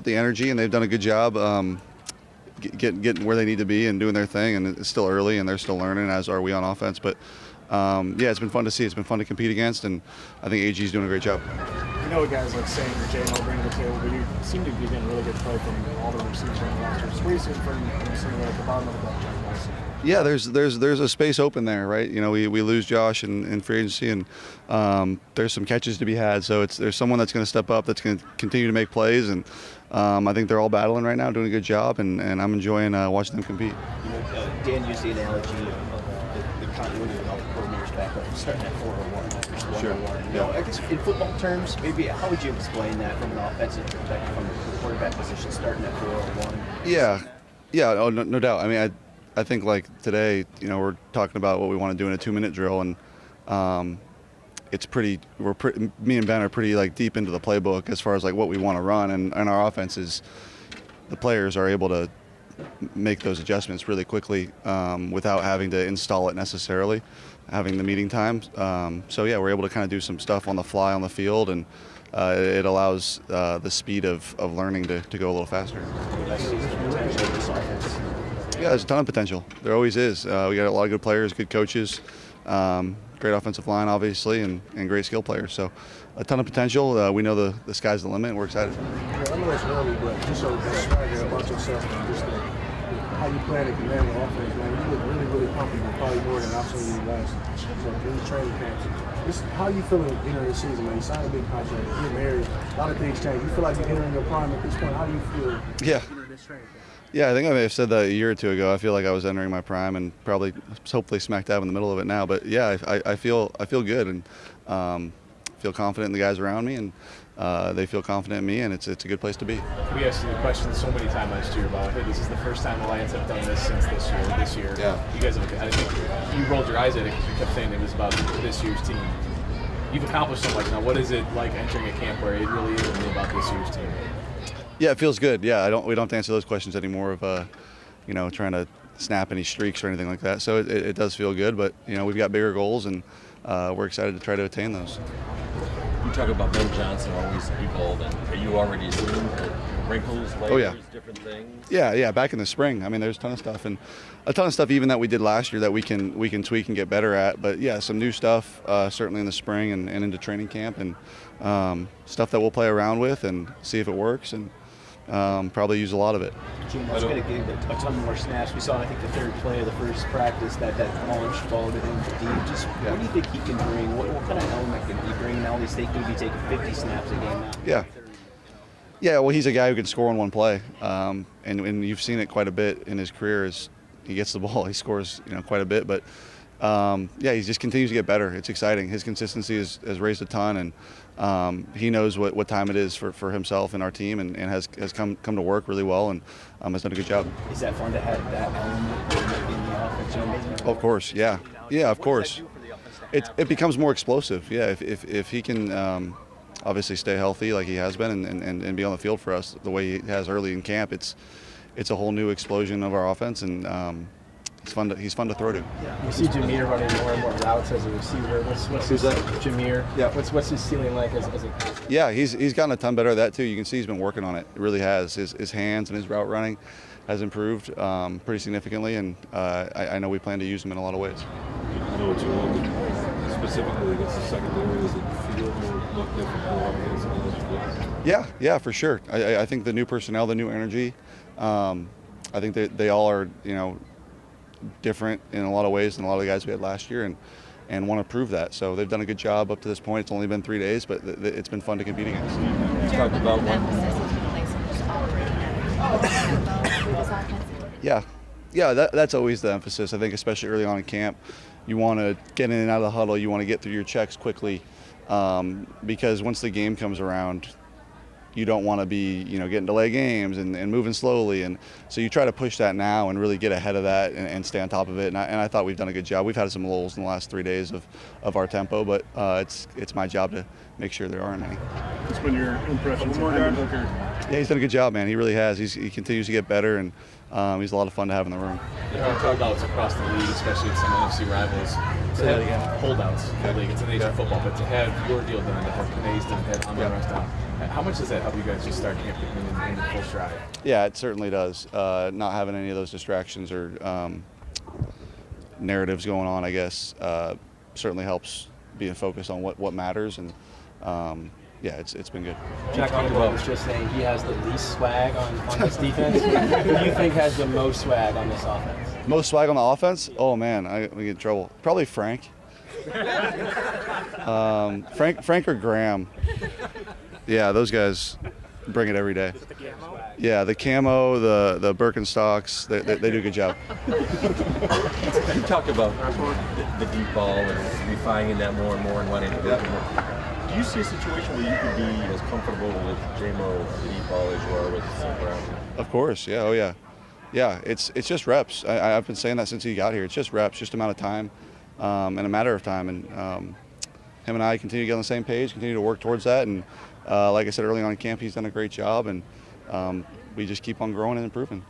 The energy, and they've done a good job getting where they need to be and doing their thing. And it's still early, and they're still learning, as are we on offense. But yeah, it's been fun to see. It's been fun to compete against, and I think AG is doing a great job. You know what guys like Saint or J-Mo bring to the table, but you seem to be getting really good play from all the receivers on the roster. So what do you see from some at the bottom of the depth chart, guys? Yeah, there's a space open there, right? You know, we lose Josh in free agency, and there's some catches to be had. So there's someone that's going to step up, that's going to continue to make plays, and I think they're all battling right now, doing a good job, and I'm enjoying watching them compete. You know, Dan used the analogy of the continuity of all the coordinators back up, starting at 401 after 101. Sure. You know, I guess in football terms, maybe how would you explain that from an offensive perspective, from the quarterback position, starting at 401? Yeah, oh, no doubt. I mean, I think like today, you know, we're talking about what we want to do in a 2-minute drill, and it's me and Ben are pretty like deep into the playbook as far as like what we want to run, and our offense is, the players are able to make those adjustments really quickly without having to install it necessarily, having the meeting times. So yeah, we're able to kind of do some stuff on the fly on the field, and it allows the speed of learning to go a little faster. Yeah, there's a ton of potential. There always is. We got a lot of good players, good coaches, great offensive line, obviously, and great skill players. So a ton of potential. We know the sky's the limit, and we're excited. Yeah, I know it's early, but just so swagger about yourself and just how you plan to command the offense, man. You look really, really comfortable, probably more than I've seen you last in the training camps. Just how you feeling entering the season, man? You signed a big contract, you're married, a lot of things change. You feel like you're entering your prime at this point. How do you feel entering this training camp? Yeah, I think I may have said that a year or two ago. I feel like I was entering my prime, and probably, hopefully, smack dab in the middle of it now. But yeah, I feel good, and feel confident in the guys around me, and they feel confident in me, and it's a good place to be. We asked you the question so many times last year about, hey, this is the first time the Lions have done this since this year. Yeah. You guys have, I think you rolled your eyes at it because you kept saying it was about this year's team. You've accomplished so much now. What is it like entering a camp where it really is only about this year's team? Yeah, it feels good. Yeah, we don't have to answer those questions anymore of, you know, trying to snap any streaks or anything like that. So it does feel good, but you know, we've got bigger goals, and we're excited to try to attain those. You talk about Ben Johnson always evolving. Are you already seeing wrinkles, layers, different things? Yeah. Back in the spring, I mean, there's a ton of stuff, and a ton of stuff even that we did last year that we can tweak and get better at. But yeah, some new stuff certainly in the spring and into training camp, and stuff that we'll play around with and see if it works, and probably use a lot of it. Gino's going to give a ton more snaps. We saw, I think, the third play of the first practice, that launch ball to him deep. Just what do you think he can bring? What kind of element can he bring now? He's going to be taking 50 snaps a game now. Yeah, well, he's a guy who can score in one play, and you've seen it quite a bit in his career. As he gets the ball, he scores, you know, quite a bit. But yeah, he just continues to get better. It's exciting. His consistency has raised a ton, and he knows what time it is for himself and our team, and has come to work really well, and has done a good job. Is that fun to have that element in the offense? Of course, yeah, of course. It becomes more explosive. Yeah, if he can obviously stay healthy like he has been, and be on the field for us the way he has early in camp, it's a whole new explosion of our offense, and he's fun to throw to. You see Jameer running more and more routes as a receiver. What's his Jameer? Yeah. What's his ceiling like as a? Yeah, he's gotten a ton better at that too. You can see he's been working on it. It really has. His hands and his route running has improved pretty significantly, and I know we plan to use him in a lot of ways. I know what you want specifically against the secondary. Is it feel look different more? Yeah, for sure. I think the new personnel, the new energy. I think they all are, you know, different in a lot of ways than a lot of the guys we had last year, and want to prove that. So they've done a good job up to this point. It's only been 3 days, but it's been fun to compete against. You talked about Yeah, that's always the emphasis. I think especially early on in camp, you want to get in and out of the huddle. You want to get through your checks quickly, because once the game comes around, you don't want to be, you know, getting delay games and moving slowly, and so you try to push that now and really get ahead of that and stay on top of it. And I thought we've done a good job. We've had some lulls in the last 3 days of our tempo, but it's my job to make sure there aren't any. What's been your impressions of Hooker? Yeah, he's done a good job, man. He really has. He continues to get better, and he's a lot of fun to have in the room. There are dugouts across the league, especially at some NFC rivals. to have holdouts in the league. It's an age of football, but to have your deal done, to have Panay's done, to have on rush down, how much does that help you guys just start camp in full stride? Yeah, it certainly does. Not having any of those distractions or narratives going on, I guess, certainly helps being focused on what matters. And yeah, it's been good. Jack was just saying he has the least swag on this defense. Who do you think has the most swag on this offense? Most swag on the offense? Oh man, we get in trouble. Probably Frank. Frank or Graham. Yeah, those guys bring it every day. Yeah, the camo, the Birkenstocks, they do a good job. You talk about the deep ball and refining that more and more and wanting to do it more. Do you see a situation where you could be as comfortable with JMO the deep ball as you are with Brown? Of course, yeah, oh yeah. Yeah, it's just reps. I've been saying that since he got here. It's just reps, just amount of time, and a matter of time. And him and I continue to get on the same page, continue to work towards that. And like I said early on in camp, he's done a great job, and we just keep on growing and improving.